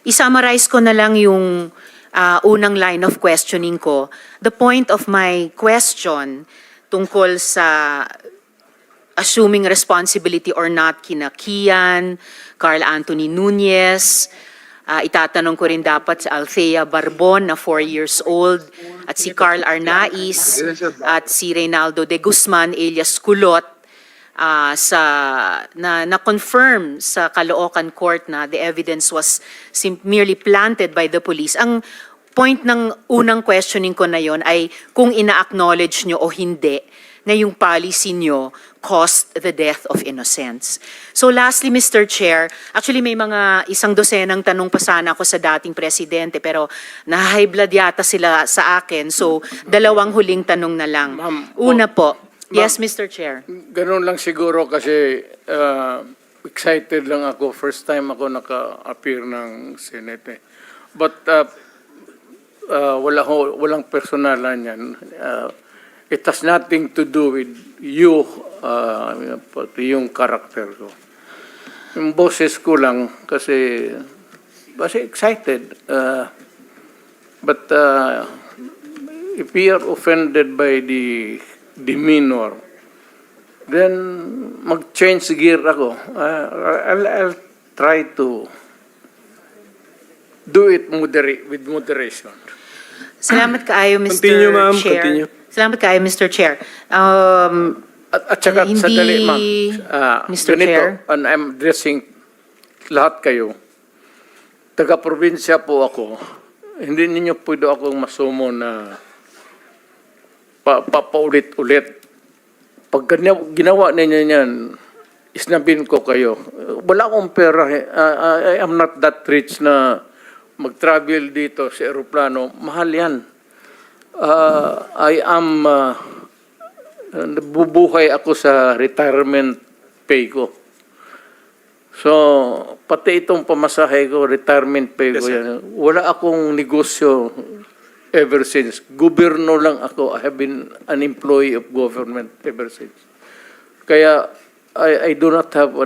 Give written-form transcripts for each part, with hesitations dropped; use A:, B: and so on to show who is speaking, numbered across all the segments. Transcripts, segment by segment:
A: I-summarize ko na lang yung unang line of questioning ko. The point of my question tungkol sa assuming responsibility or not kina Kian, Carl Anthony Nunez, itatanong ko rin dapat si Althea Barbon na 4 years old, at si Carl Arnaiz, at si Reynaldo de Guzman alias Kulot, na-confirm sa Caloocan Court na the evidence was merely planted by the police. Ang point ng unang questioning ko na yon ay kung ina-acknowledge nyo o hindi na yung policy nyo caused the death of innocents. So lastly, Mr. Chair, actually may mga 100 tanong pa sana ako sa dating presidente pero na-high blood yata sila sa akin. So 2 huling tanong na lang. Una po. Yes, Mr. Chair.
B: Ganun lang siguro kasi excited lang ako. First time ako naka-appear ng Senate. But walang personalan yan. It has nothing to do with you, yung character ko. Yung boses ko lang kasi excited. But if we are offended by the demeanor, then mag-change gear ako. I'll try to do it with moderation.
A: Salamat kaayo, Mr.
C: Continue, ma'am.
A: Chair.
C: Continue.
A: Salamat kaayo, Mr. Chair.
B: At saka,
A: Hindi,
B: sadali, ma'am.
A: Mr.
B: Ganito,
A: Chair.
B: and I'm addressing lahat kayo. Taga-probinsya po ako. Hindi ninyo pwede akong masumo na papaulit-ulit. Pag ginawa ninyo yan, isnabin ko kayo. Wala akong pera. I am not that rich na mag-travel dito sa aeroplano. Mahal yan. I am, bubuhay ako sa retirement pay ko. So, pati itong pamasahe ko, retirement pay ko yan. Wala akong negosyo ever since. Gobyerno lang ako. I have been an employee of government ever since. Kaya, I do not have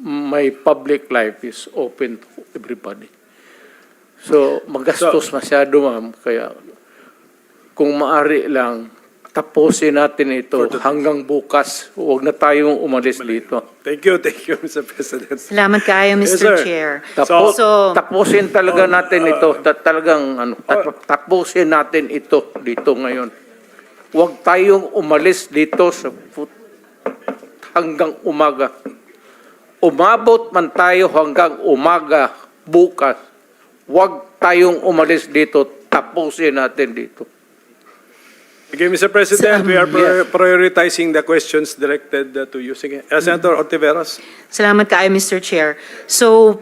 B: my public life is open to everybody. So, magastos masyado, ma'am. Kaya, kung maari lang, tapusin natin ito hanggang bukas. Huwag na tayong umalis dito.
C: Thank you, Mr. President.
A: Salamat kaayo, Mr.
C: Yes, sir.
A: Chair.
B: Tapusin talaga natin ito. Tapusin natin ito dito ngayon. Huwag tayong umalis dito hanggang umaga. Umabot man tayo hanggang umaga bukas. Huwag tayong umalis dito. Tapusin natin dito.
C: Okay, Mr. President, we are prioritizing the questions directed to you. Sige. Senator Ortiveros.
A: Salamat kaayo, Mr. Chair. So,